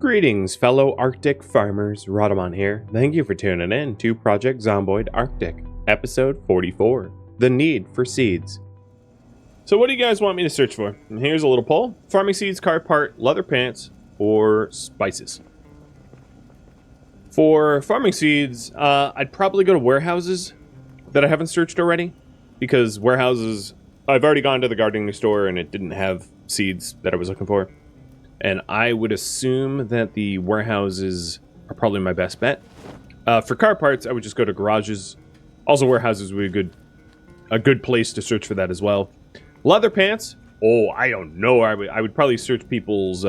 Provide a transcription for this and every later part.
Greetings, fellow Arctic farmers. Rhadamant here. Thank you for tuning in to Project Zomboid Arctic, episode 44, The Need for Seeds. So what do you guys want me to search for? And here's a little poll. Farming seeds, car part, leather pants, or spices? For farming seeds, I'd probably go to warehouses that I haven't searched already. Because warehouses, I've already gone to the gardening store and it didn't have seeds that I was looking for. And I would assume that the warehouses are probably my best bet. For car parts, I would just go to garages. Also, warehouses would be a good place to search for that as well. Leather pants? Oh, I don't know. I would probably search people's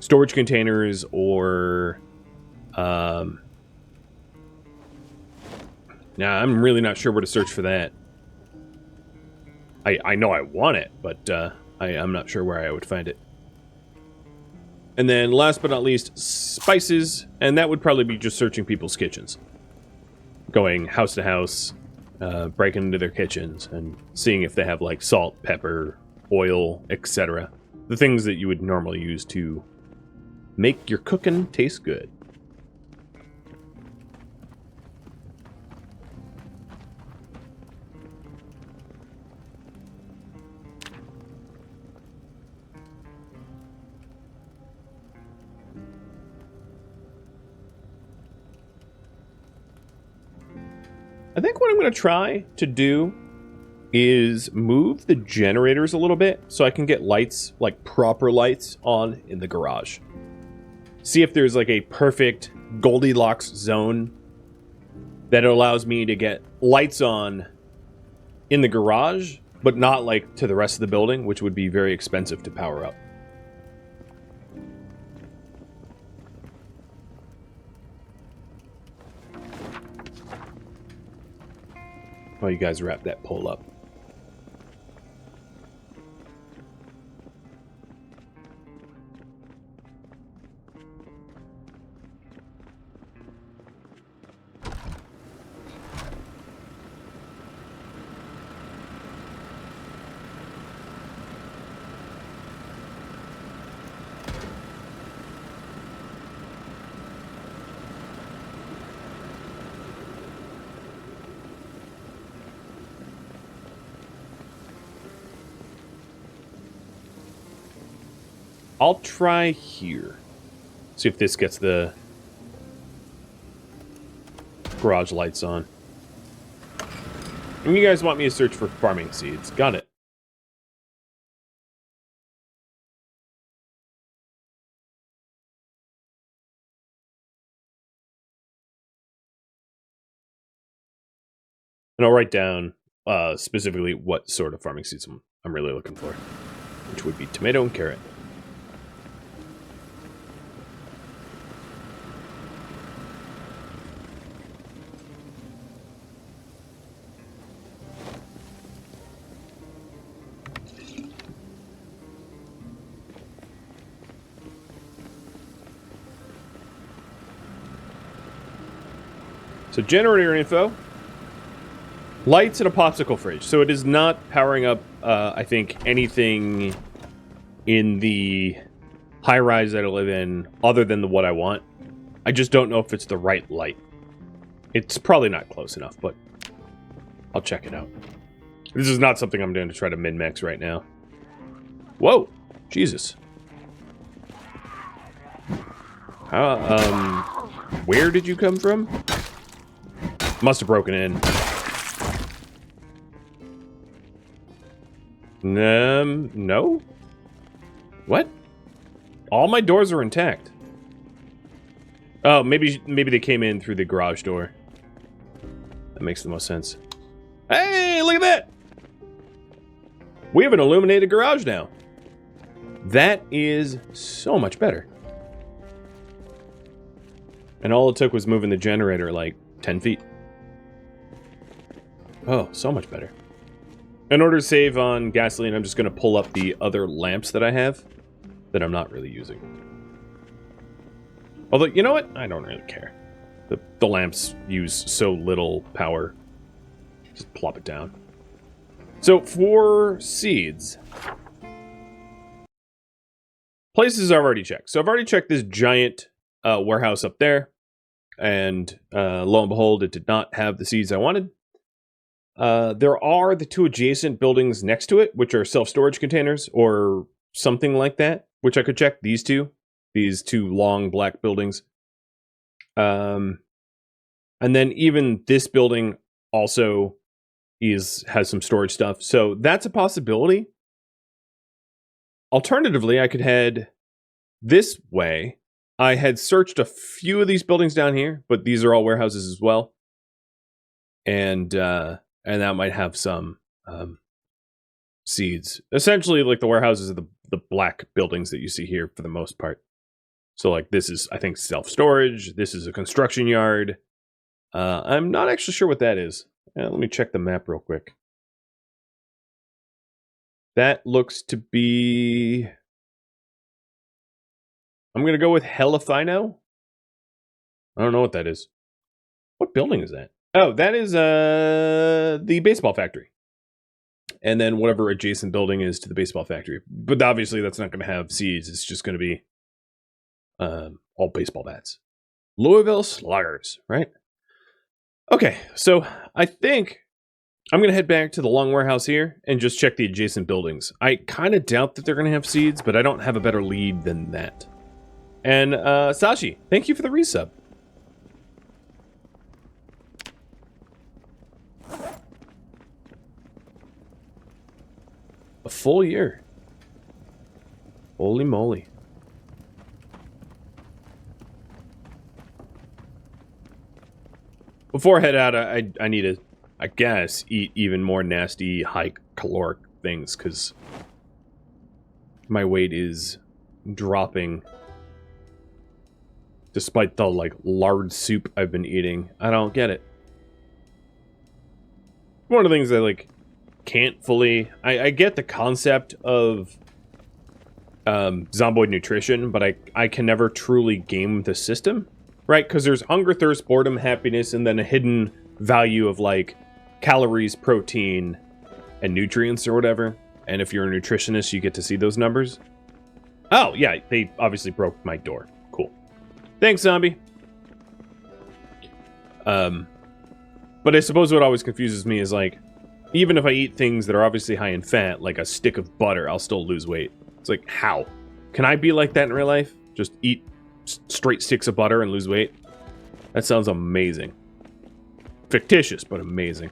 storage containers or... Nah, I'm really not sure where to search for that. I know I want it, but I'm not sure where I would find it. And then last but not least, spices, and that would probably be just searching people's kitchens. Going house to house, breaking into their kitchens, and seeing if they have like salt, pepper, oil, etc. The things that you would normally use to make your cooking taste good. I think what I'm going to try to do is move the generators a little bit so I can get lights, like proper lights, on in the garage. See if there's like a perfect Goldilocks zone that allows me to get lights on in the garage, but not like to the rest of the building, which would be very expensive to power up. While you guys wrap that pole up. I'll try here. See if this gets the garage lights on. And you guys want me to search for farming seeds. Got it. And I'll write down specifically what sort of farming seeds I'm really looking for. Which would be tomato and carrot. So generator info, lights and a popsicle fridge. So it is not powering up, I think, anything in the high-rise that I live in other than what I want. I just don't know if it's the right light. It's probably not close enough, but I'll check it out. This is not something I'm going to try to min-max right now. Whoa! Jesus. Where did you come from? Must have broken in. No? What? All my doors are intact. Oh, maybe they came in through the garage door. That makes the most sense. Hey, look at that! We have an illuminated garage now. That is so much better. And all it took was moving the generator like 10 feet. Oh, so much better. In order to save on gasoline, I'm just going to pull up the other lamps that I have that I'm not really using. Although, you know what? I don't really care. The lamps use so little power. Just plop it down. So, for seeds, Places I've already checked. So I've already checked this giant warehouse up there. And lo and behold, it did not have the seeds I wanted. There are the 2 adjacent buildings next to it, which are self-storage containers or something like that, which I could check. These two long black buildings. And then even this building also has some storage stuff. So that's a possibility. Alternatively, I could head this way. I had searched a few of these buildings down here, but these are all warehouses as well. And that might have some seeds. Essentially, like the warehouses are the black buildings that you see here for the most part. So like this is, I think, self-storage. This is a construction yard. I'm not actually sure what that is. Let me check the map real quick. That looks to be... I'm going to go with hell if I know. I don't know what that is. What building is that? Oh, that is the baseball factory. And then whatever adjacent building is to the baseball factory. But obviously that's not going to have seeds. It's just going to be all baseball bats. Louisville Sluggers, right? Okay, so I think I'm going to head back to the long warehouse here and just check the adjacent buildings. I kind of doubt that they're going to have seeds, but I don't have a better lead than that. And Sashi, thank you for the resub. A full year. Holy moly. Before I head out, I need to, I guess, eat even more nasty, high caloric things, because my weight is dropping. Despite the, like, lard soup I've been eating. I don't get it. One of the things I, like, can't fully... I get the concept of Zomboid nutrition, but I can never truly game the system, right? Because there's hunger, thirst, boredom, happiness, and then a hidden value of, like, calories, protein, and nutrients or whatever. And if you're a nutritionist, you get to see those numbers. Oh, yeah, they obviously broke my door. Cool. Thanks, zombie. But I suppose what always confuses me is, like, even if I eat things that are obviously high in fat, like a stick of butter, I'll still lose weight. It's like, how? Can I be like that in real life? Just eat straight sticks of butter and lose weight? That sounds amazing. Fictitious, but amazing.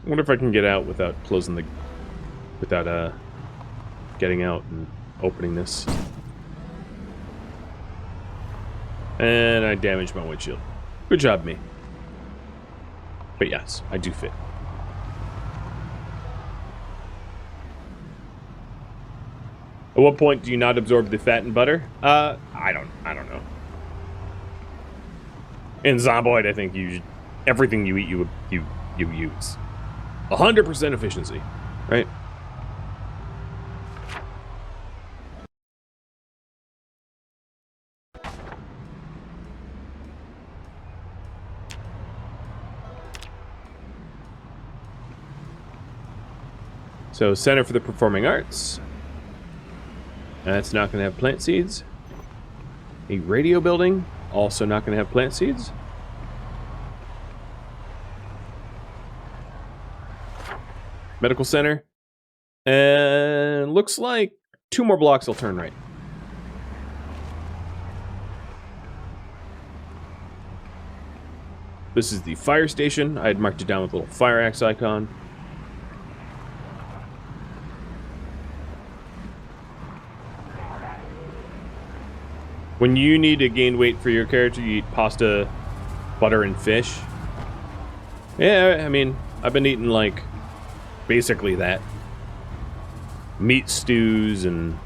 I wonder if I can get out without closing the... without, getting out and opening this. And I damaged my windshield. Good job, me. But yes, I do fit. At what point do you not absorb the fat and butter? I don't know. In Zomboid, I think everything you eat, you use. 100% efficiency, right? So, Center for the Performing Arts. That's not going to have plant seeds. A radio building, also not going to have plant seeds. Medical center. And looks like 2 more blocks will turn right. This is the fire station. I had marked it down with a little fire axe icon. When you need to gain weight for your character, you eat pasta, butter, and fish. Yeah, I mean, I've been eating, like, basically that. Meat stews, and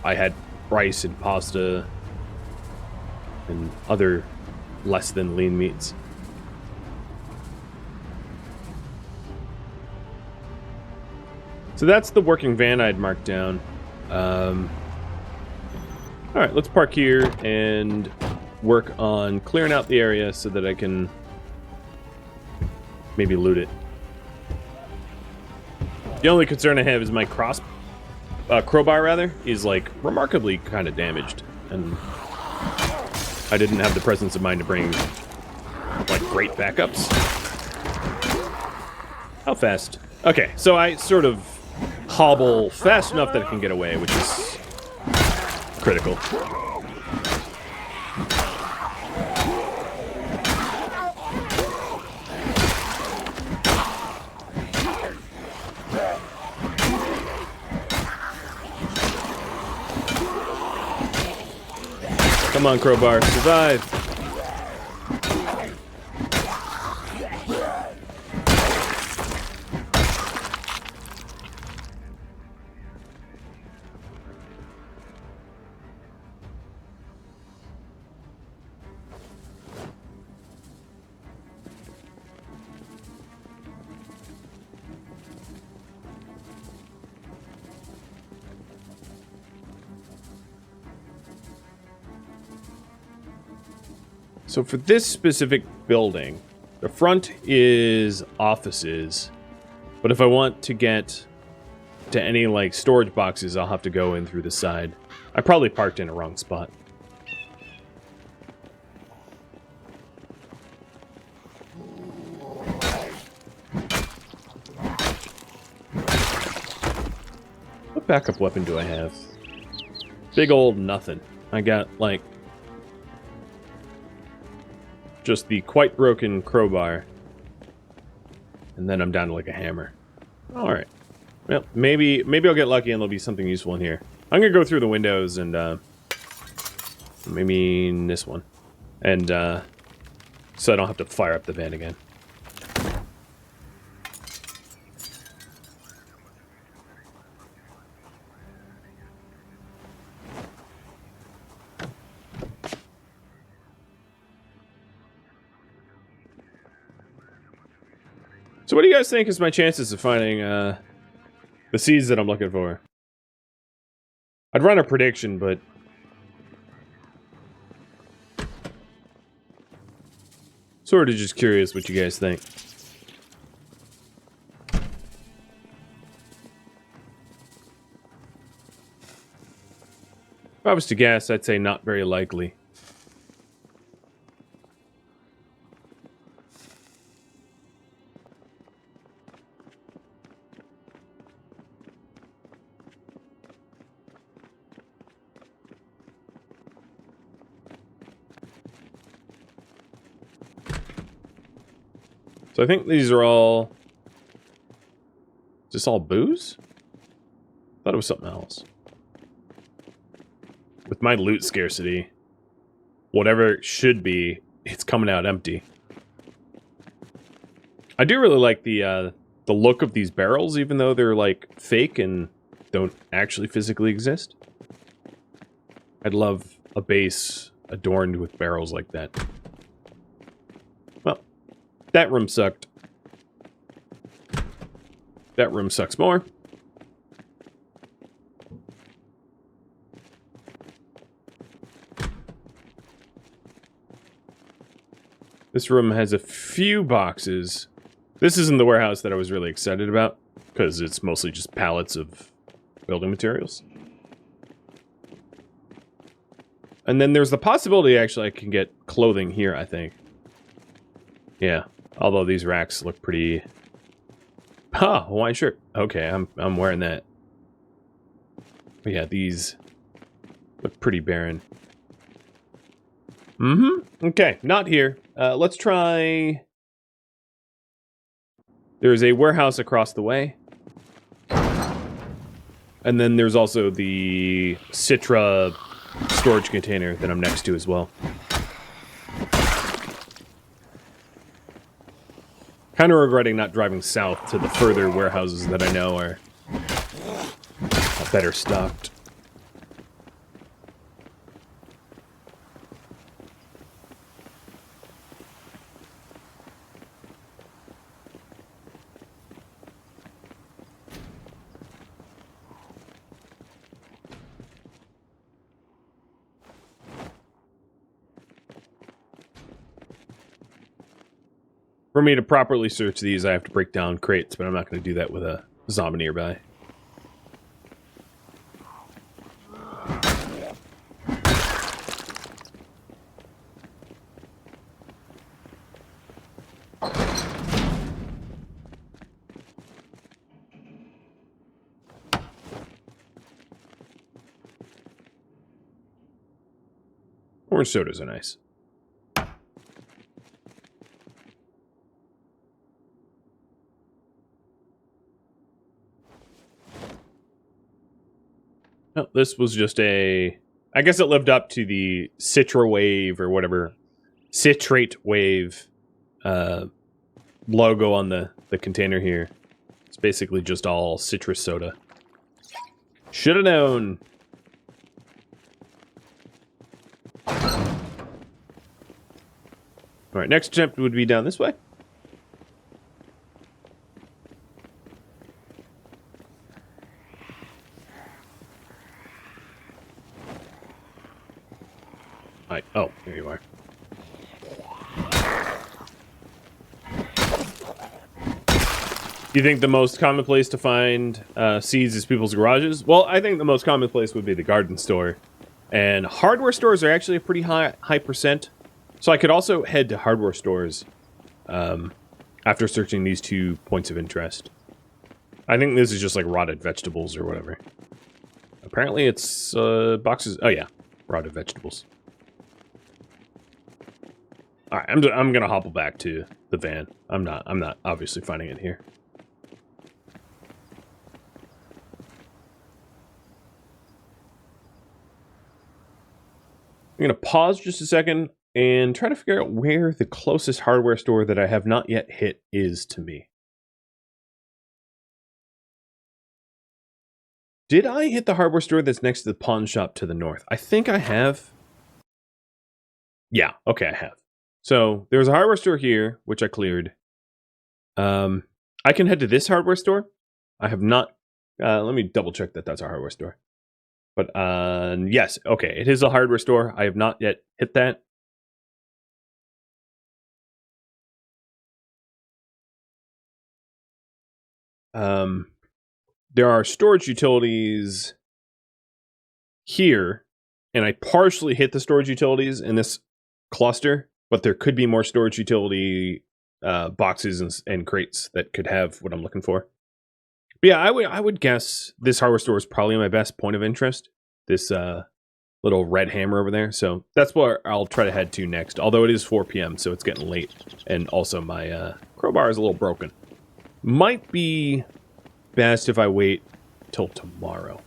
I had rice and pasta, and other less than lean meats. So that's the working van I'd marked down. Alright, let's park here and work on clearing out the area so that I can maybe loot it. The only concern I have is my crowbar rather is like remarkably kind of damaged, and I didn't have the presence of mind to bring like great backups. How fast? Okay, so I sort of hobble fast enough that it can get away, which is critical. Come on, crowbar, survive. So for this specific building, the front is offices, but if I want to get to any like storage boxes, I'll have to go in through the side. I probably parked in a wrong spot. What backup weapon do I have? Big old nothing. I got like just the quite broken crowbar, and then I'm down to like a hammer. All right. Well, maybe I'll get lucky and there'll be something useful in here. I'm gonna go through the windows and maybe in this one, and so I don't have to fire up the van again. So what do you guys think is my chances of finding the seeds that I'm looking for? I'd run a prediction, but sort of just curious what you guys think. If I was to guess, I'd say not very likely. So I think these are all... Is this all booze? I thought it was something else. With my loot scarcity, whatever it should be, it's coming out empty. I do really like the look of these barrels, even though they're like fake and don't actually physically exist. I'd love a base adorned with barrels like that. Well, that room sucked. That room sucks more. This room has a few boxes. This isn't the warehouse that I was really excited about, because it's mostly just pallets of building materials. And then there's the possibility, actually, I can get clothing here, I think. Yeah, although these racks look pretty... Ah, Hawaiian shirt. Okay, I'm wearing that. But yeah, these look pretty barren. Okay, not here. Let's try... There's a warehouse across the way. And then there's also the Citra storage container that I'm next to as well. Kind of regretting not driving south to the further warehouses that I know are better stocked. For me to properly search these, I have to break down crates, but I'm not going to do that with a zombie nearby. Orange sodas are nice. Oh, this was just a... I guess it lived up to the Citra Wave or whatever. Citrate Wave logo on the container here. It's basically just all citrus soda. Should have known. Alright, next attempt would be down this way. Alright, oh, here you are. Do you think the most common place to find seeds is people's garages? Well, I think the most common place would be the garden store. And hardware stores are actually a pretty high percent. So I could also head to hardware stores after searching these 2 points of interest. I think this is just like rotted vegetables or whatever. Apparently it's boxes. Oh yeah, rotted vegetables. All right, I'm gonna hobble back to the van. I'm not obviously finding it here. I'm gonna pause just a second and try to figure out where the closest hardware store that I have not yet hit is to me. Did I hit the hardware store that's next to the pawn shop to the north? I think I have. Yeah, okay, I have. So there's a hardware store here, which I cleared. I can head to this hardware store. I have not. Let me double check that that's a hardware store. But yes, okay, it is a hardware store. I have not yet hit that. There are storage utilities here, and I partially hit the storage utilities in this cluster, but there could be more storage utility boxes and crates that could have what I'm looking for. But yeah, I would guess this hardware store is probably my best point of interest. This little red hammer over there. So that's where I'll try to head to next. Although it is 4 p.m., so it's getting late. And also my crowbar is a little broken. Might be best if I wait till tomorrow.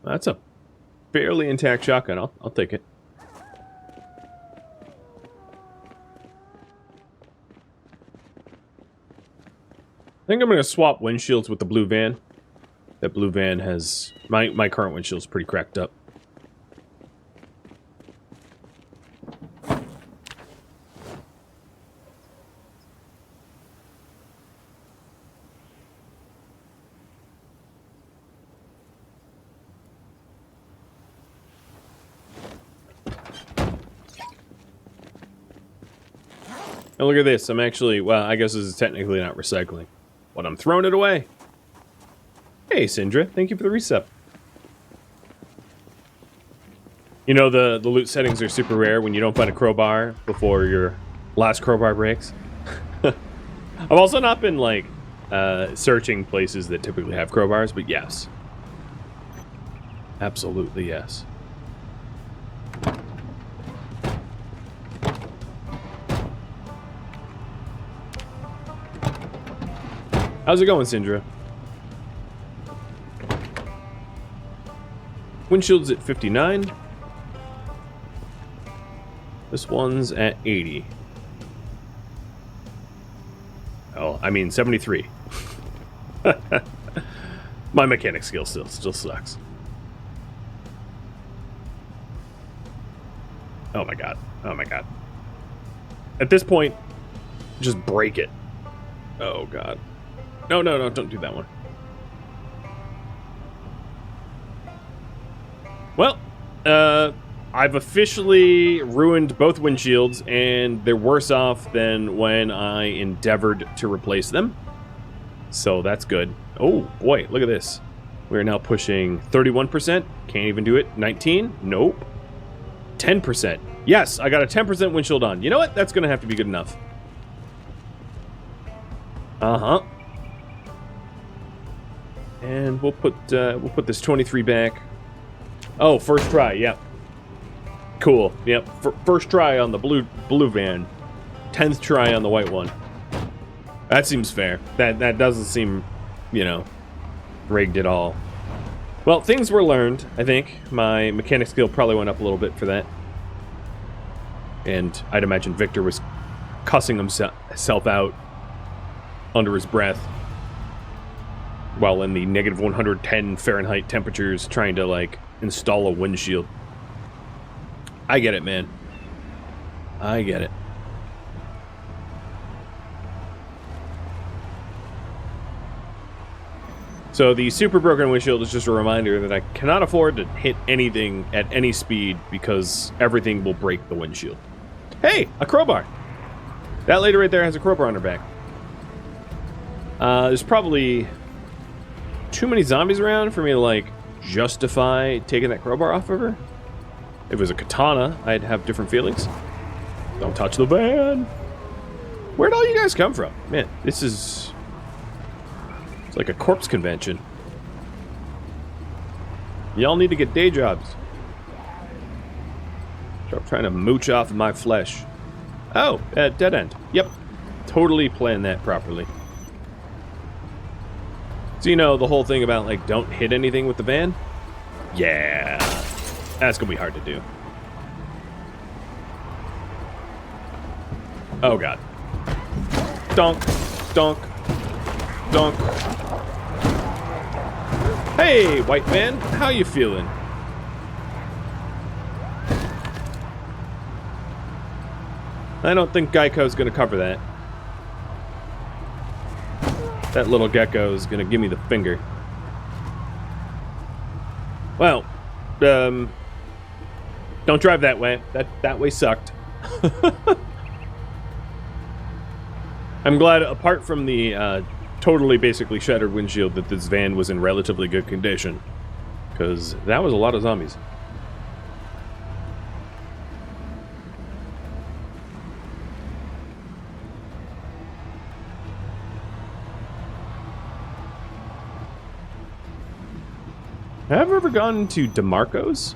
That's a fairly intact shotgun. I'll take it. I think I'm going to swap windshields with the blue van. That blue van has... My current windshield's pretty cracked up. And look at this. I'm actually... Well, I guess this is technically not recycling. But I'm throwing it away. Hey, Syndra. Thank you for the reset. You know, the loot settings are super rare when you don't find a crowbar before your last crowbar breaks. I've also not been, like, searching places that typically have crowbars, but yes. Absolutely yes. How's it going, Syndra? Windshield's at 59. This one's at 80. Oh, I mean 73. My mechanic skill still sucks. Oh my god. Oh my god. At this point, just break it. Oh god. No, no, no, don't do that one. Well, I've officially ruined both windshields, and they're worse off than when I endeavored to replace them. So that's good. Oh, boy, look at this. We're now pushing 31%. Can't even do it. 19? Nope. 10%. Yes, I got a 10% windshield on. You know what? That's going to have to be good enough. Uh-huh. And we'll put this 23 back. Oh, first try. Yep. Cool. Yep. First try on the blue van. 10th try on the white one. That seems fair. That doesn't seem, you know, rigged at all. Well, things were learned, I think. My mechanic skill probably went up a little bit for that. And I'd imagine Victor was cussing himself out under his breath while in the negative 110 Fahrenheit temperatures trying to, like, install a windshield. I get it, man. I get it. So the super broken windshield is just a reminder that I cannot afford to hit anything at any speed because everything will break the windshield. Hey, a crowbar. That lady right there has a crowbar on her back. There's probably too many zombies around for me to, like, justify taking that crowbar off of her. If it was a katana, I'd have different feelings. Don't touch the van. Where'd all you guys come from? Man, this is... it's like a corpse convention. Y'all need to get day jobs. Stop trying to mooch off of my flesh. Oh, dead end. Yep. Totally planned that properly. So you know the whole thing about, like, don't hit anything with the van? Yeah. That's gonna be hard to do. Oh god. Donk. Donk. Donk. Hey, white man, how you feeling? I don't think Geico's gonna cover that. That little gecko is gonna give me the finger. Well, don't drive that way. That way sucked. I'm glad, apart from the totally basically shattered windshield, that this van was in relatively good condition. Because that was a lot of zombies. Have I ever gone to DeMarco's?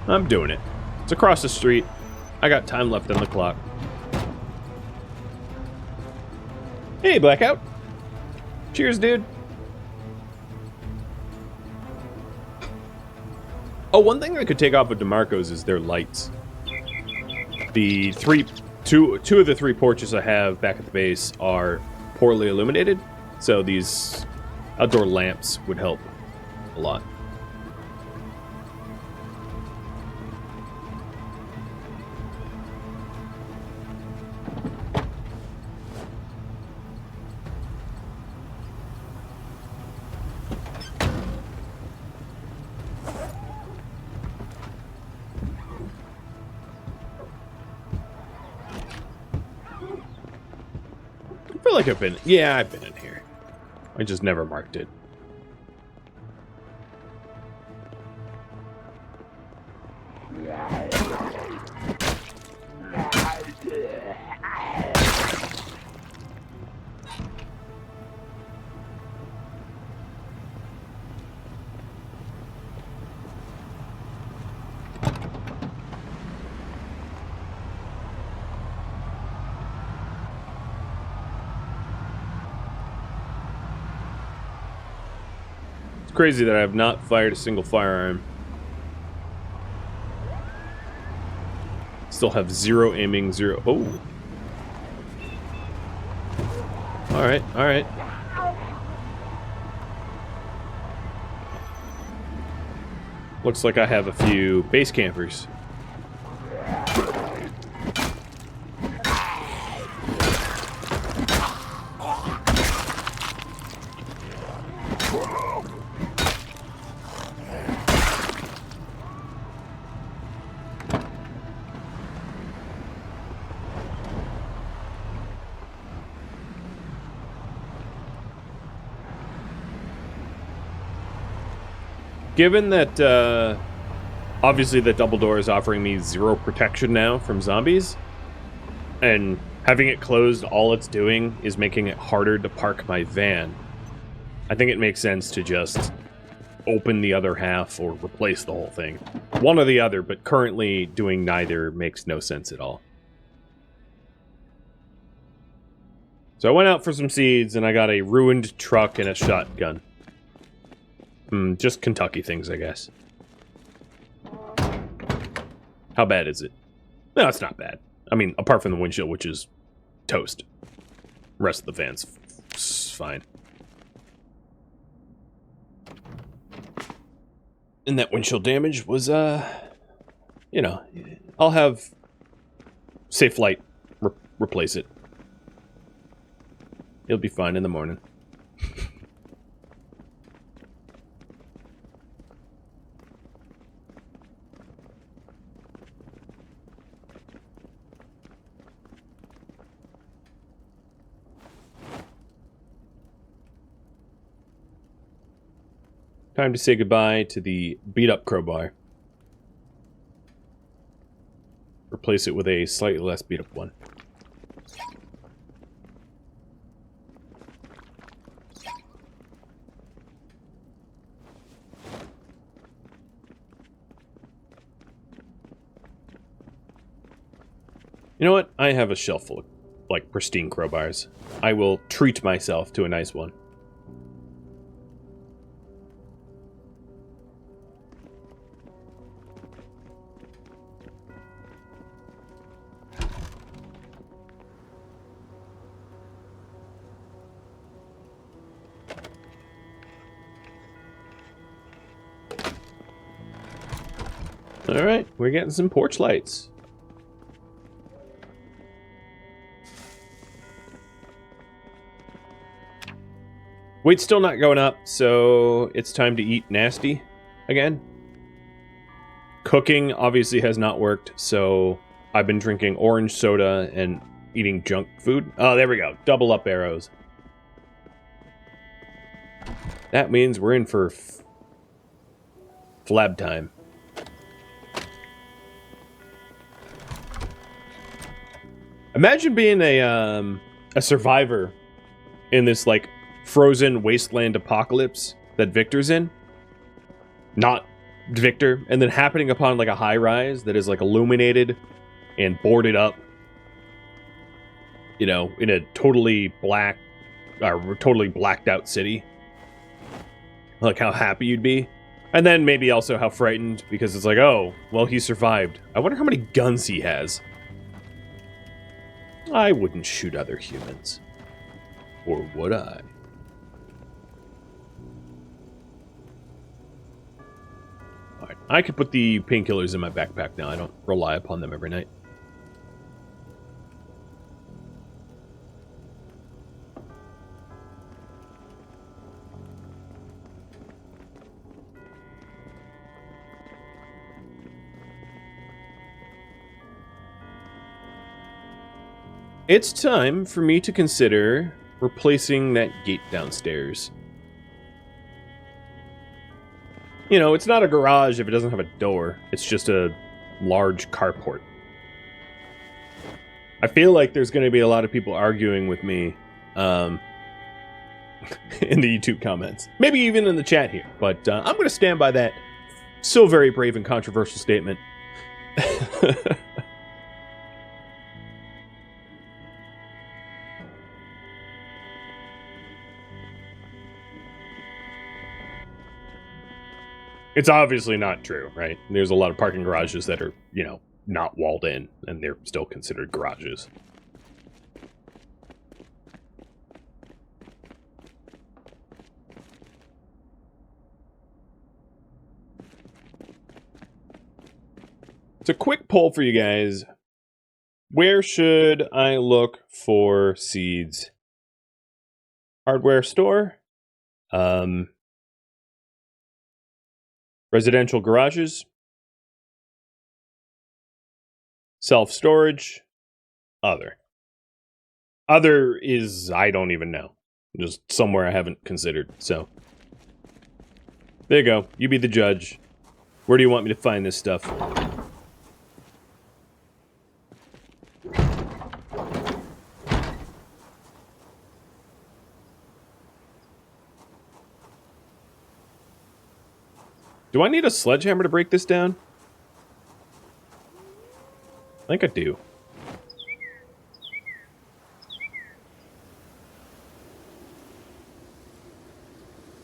I'm doing it. It's across the street. I got time left on the clock. Hey, Blackout. Cheers, dude. Oh, one thing I could take off of DeMarco's is their lights. The two of the three porches I have back at the base are poorly illuminated, so these outdoor lamps would help a lot. I feel like I've been in here. I just never marked it. It's crazy that I have not fired a single firearm. Still have zero aiming, zero... Oh! Alright, alright. Looks like I have a few base campers. Given that, obviously the double door is offering me 0 protection now from zombies, and having it closed, all it's doing is making it harder to park my van, I think it makes sense to just open the other half or replace the whole thing. One or the other, but currently doing neither makes no sense at all. So I went out for some seeds, and I got a ruined truck and a shotgun. Just Kentucky things, I guess. How bad is it? No, it's not bad. I mean, apart from the windshield, which is toast. Rest of the van's fine. And that windshield damage was, you know, I'll have Safe Flight replace it. It'll be fine in the morning. Time to say goodbye to the beat-up crowbar. Replace it with a slightly less beat-up one. You know what? I have a shelf full of, like, pristine crowbars. I will treat myself to a nice one. Alright, we're getting some porch lights. Weight's still not going up, so it's time to eat nasty again. Cooking obviously has not worked, so I've been drinking orange soda and eating junk food. Oh, there we go. Double up arrows. That means we're in for flab time. Imagine being a survivor in this, like, frozen wasteland apocalypse that Victor's in. Not Victor. And then happening upon, like, a high-rise that is, like, illuminated and boarded up. You know, in a totally blacked out city. Like, how happy you'd be. And then maybe also how frightened, because it's like, oh, well, he survived. I wonder how many guns he has. I wouldn't shoot other humans. Or would I? Alright, I could put the painkillers in my backpack now. I don't rely upon them every night. It's time for me to consider replacing that gate downstairs. You know, it's not a garage if it doesn't have a door. It's just a large carport. I feel like there's going to be a lot of people arguing with me in the YouTube comments. Maybe even in the chat here. But I'm going to stand by that so very brave and controversial statement. It's obviously not true, right? There's a lot of parking garages that are, you know, not walled in, and they're still considered garages. It's a quick poll for you guys. Where should I look for seeds? Hardware store? Residential garages, self-storage, other. Other is, I don't even know. Just somewhere I haven't considered, so. There you go. You be the judge. Where do you want me to find this stuff? Do I need a sledgehammer to break this down? I think I do.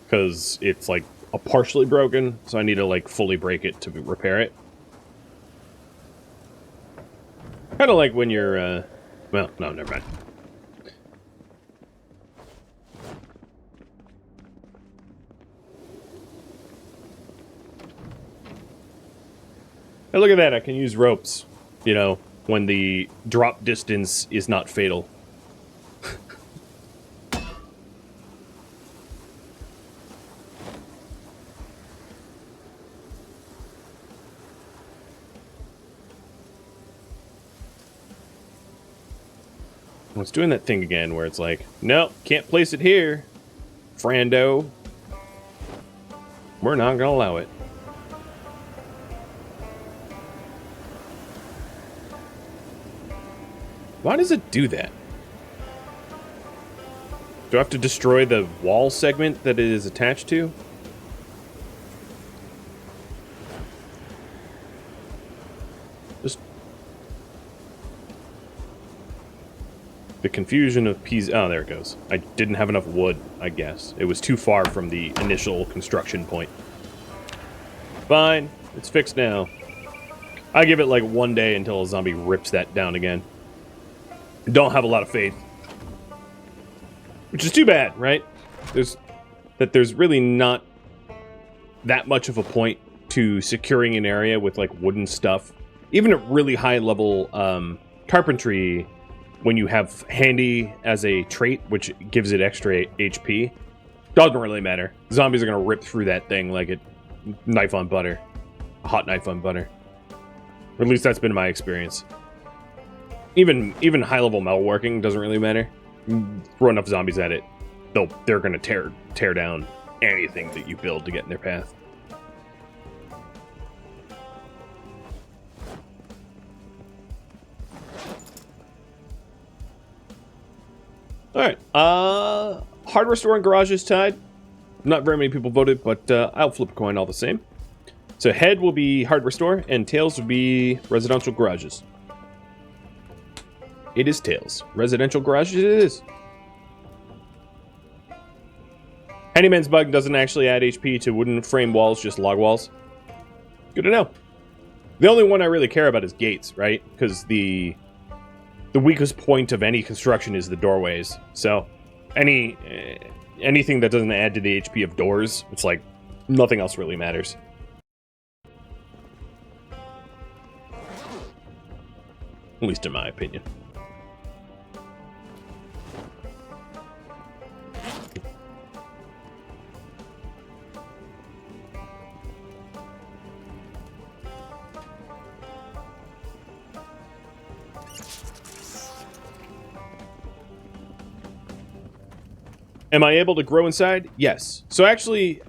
Because it's like a partially broken, so I need to like fully break it to repair it. Kind of like when you're, well, no, never mind. Hey, look at that, I can use ropes, you know, when the drop distance is not fatal. It's doing that thing again where it's like, no, can't place it here, Frando. We're not gonna allow it. Why does it do that? Do I have to destroy the wall segment that it is attached to? Just the confusion of pieces. Oh, there it goes. I didn't have enough wood, I guess. It was too far from the initial construction point. Fine. It's fixed now. I give it like one day until a zombie rips that down again. Don't have a lot of faith. Which is too bad, right? There's really not that much of a point to securing an area with like wooden stuff. Even at really high level carpentry, when you have handy as a trait, which gives it extra HP, doesn't really matter. Zombies are gonna rip through that thing like a knife on butter. A hot knife on butter. Or at least that's been my experience. Even high-level metalworking doesn't really matter. Throw enough zombies at it, they're gonna tear down anything that you build to get in their path. Alright, hardware store and garage is tied. Not very many people voted, but I'll flip a coin all the same. So head will be hardware store, and tails will be residential garages. It is tails. Residential garages it is. Handyman's bug doesn't actually add HP to wooden frame walls, just log walls. Good to know. The only one I really care about is gates, right? Because the weakest point of any construction is the doorways. So anything that doesn't add to the HP of doors, it's like nothing else really matters. At least in my opinion. Am I able to grow inside? Yes. So actually,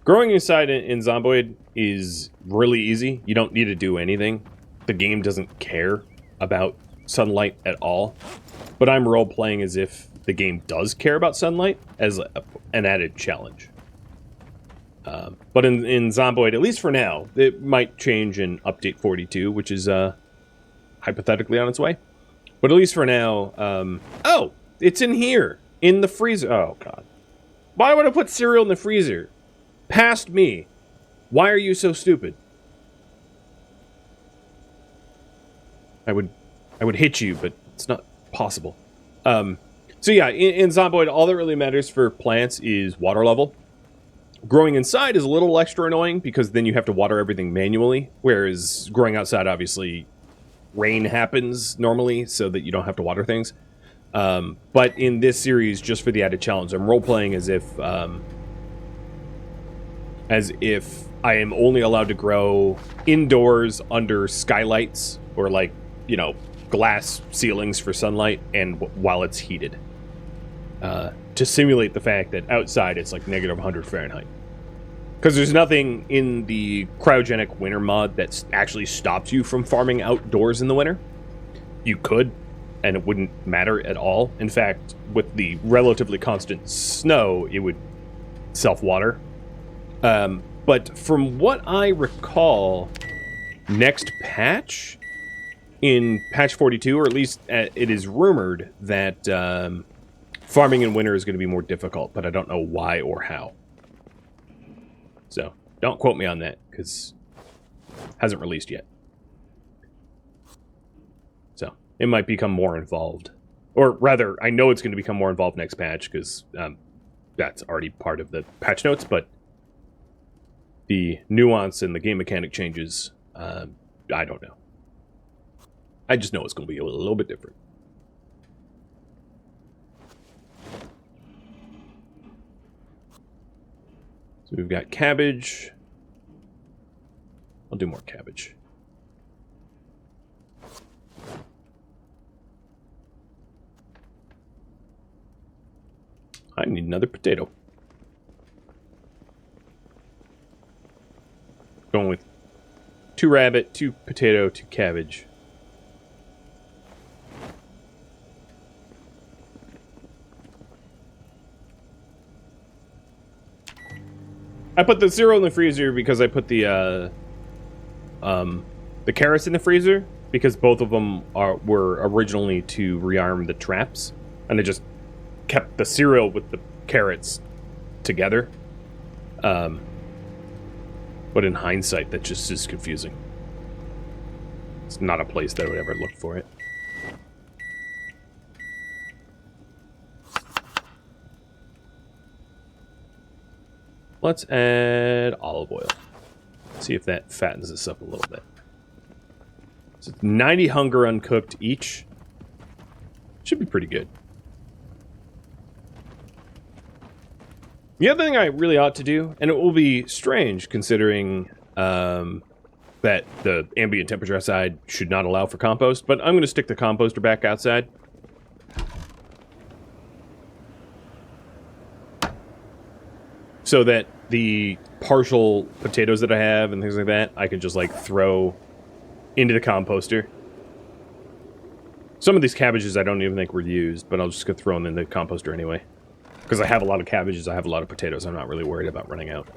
growing inside in Zomboid is really easy. You don't need to do anything. The game doesn't care about sunlight at all. But I'm role-playing as if the game does care about sunlight as an added challenge. But in Zomboid, at least for now, it might change in Update 42, which is hypothetically on its way. But at least for now... oh! It's in here! In the freezer. Oh, God. Why would I put cereal in the freezer? Past me. Why are you so stupid? I would hit you, but it's not possible. So yeah, in Zomboid, all that really matters for plants is water level. Growing inside is a little extra annoying because then you have to water everything manually, whereas growing outside, obviously, rain happens normally so that you don't have to water things. But in this series, just for the added challenge, I'm role-playing as if I am only allowed to grow indoors under skylights or like, you know, glass ceilings for sunlight and while it's heated. To simulate the fact that outside it's like -100 Fahrenheit. Because there's nothing in the cryogenic winter mod that actually stops you from farming outdoors in the winter. You could, and it wouldn't matter at all. In fact, with the relatively constant snow, it would self-water. But from what I recall, next patch, in patch 42, or at least it is rumored that farming in winter is going to be more difficult, but I don't know why or how. So, don't quote me on that, because it hasn't released yet. So, it might become more involved. Or rather, I know it's going to become more involved next patch, because that's already part of the patch notes, but the nuance and the game mechanic changes, I don't know. I just know it's going to be a little bit different. So we've got cabbage. I'll do more cabbage. I need another potato. Going with 2 rabbit, 2 potato, 2 cabbage. I put the 0 in the freezer because I put the carrots in the freezer because both of them were originally to rearm the traps, and I just kept the cereal with the carrots together. But in hindsight, that just is confusing. It's not a place that I would ever look for it. Let's add olive oil. See if that fattens this up a little bit. So 90 hunger uncooked each. Should be pretty good. The other thing I really ought to do, and it will be strange considering that the ambient temperature outside should not allow for compost, but I'm going to stick the composter back outside. So that the partial potatoes that I have and things like that, I can just like throw into the composter. Some of these cabbages I don't even think were used, but I'll just go throw them in the composter anyway. Because I have a lot of cabbages, I have a lot of potatoes, I'm not really worried about running out.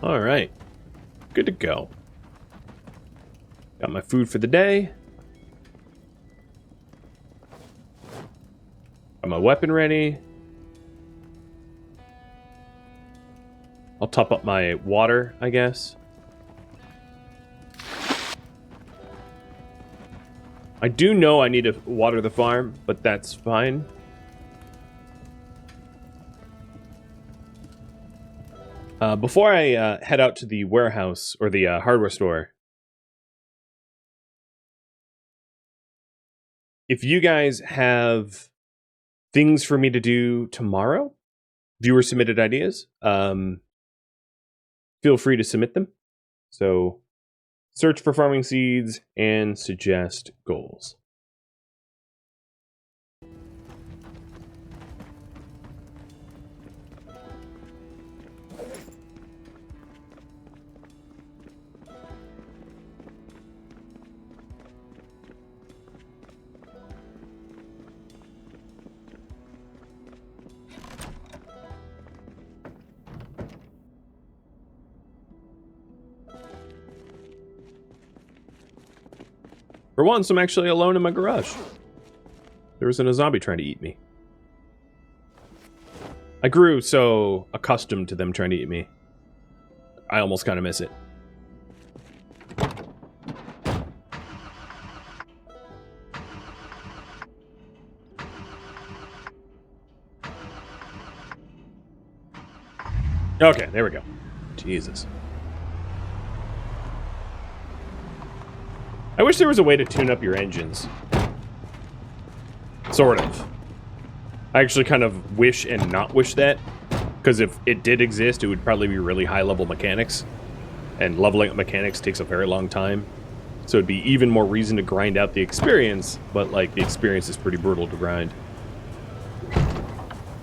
Alright. Good to go. Got my food for the day. Got my weapon ready. I'll top up my water, I guess. I do know I need to water the farm, but that's fine. Before I head out to the warehouse, or the hardware store, if you guys have things for me to do tomorrow, viewer-submitted ideas, feel free to submit them. So, search for farming seeds and suggest goals. For once, I'm actually alone in my garage. There wasn't a zombie trying to eat me. I grew so accustomed to them trying to eat me. I almost kind of miss it. Okay, there we go. Jesus. I wish there was a way to tune up your engines. Sort of. I actually kind of wish and not wish that, because if it did exist, it would probably be really high-level mechanics, and leveling up mechanics takes a very long time. So it'd be even more reason to grind out the experience, but, like, the experience is pretty brutal to grind.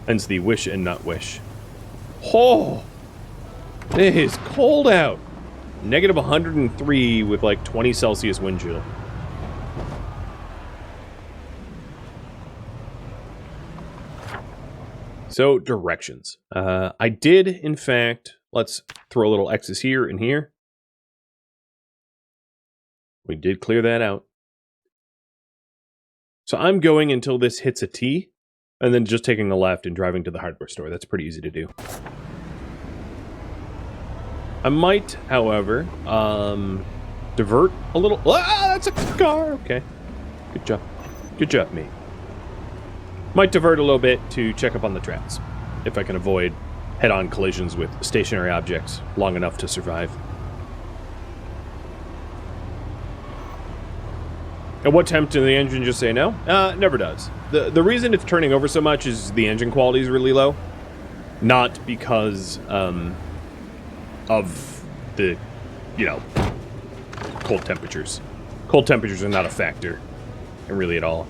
Hence the wish and not wish. Oh! It is cold out! Negative 103 with, like, 20 Celsius wind chill. So, directions. I did, in fact, let's throw a little X's here and here. We did clear that out. So I'm going until this hits a T, and then just taking a left and driving to the hardware store. That's pretty easy to do. I might, however, divert a little. Ah, that's a car! Okay. Good job. Good job, me. Might divert a little bit to check up on the traps, if I can avoid head-on collisions with stationary objects long enough to survive. At what temp did the engine just say no? Never does. The reason it's turning over so much is the engine quality is really low. Not because of the, you know, cold temperatures. Cold temperatures are not a factor, really at all.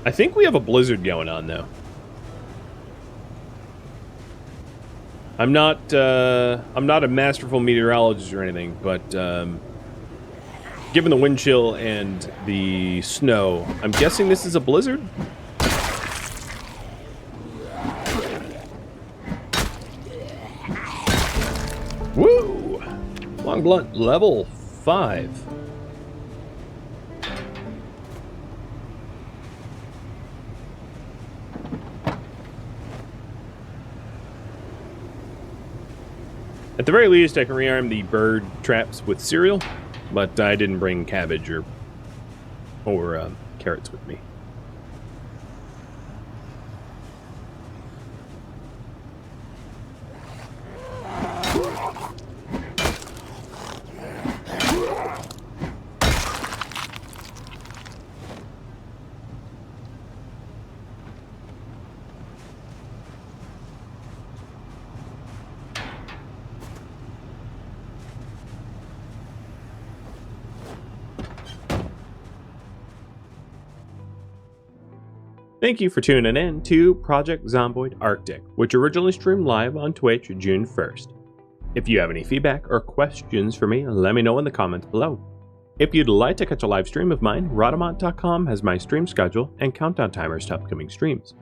I think we have a blizzard going on, though. I'm not a masterful meteorologist or anything, but given the wind chill and the snow, I'm guessing this is a blizzard? Woo! Long blunt level 5. At the very least, I can rearm the bird traps with cereal, but I didn't bring cabbage or carrots with me. Thank you for tuning in to Project Zomboid Arctic, which originally streamed live on Twitch June 1st. If you have any feedback or questions for me, let me know in the comments below. If you'd like to catch a live stream of mine, Rhadamant.com has my stream schedule and countdown timers to upcoming streams.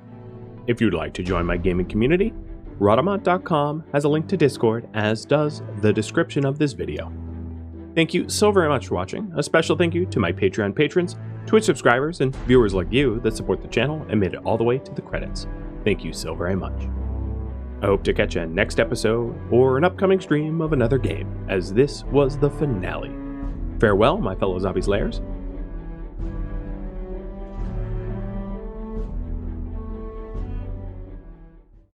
If you'd like to join my gaming community, Rhadamant.com has a link to Discord, as does the description of this video. Thank you so very much for watching. A special thank you to my Patreon patrons, Twitch subscribers, and viewers like you that support the channel and made it all the way to the credits. Thank you so very much. I hope to catch you next episode or an upcoming stream of another game, as this was the finale. Farewell, my fellow Zombies Lairs,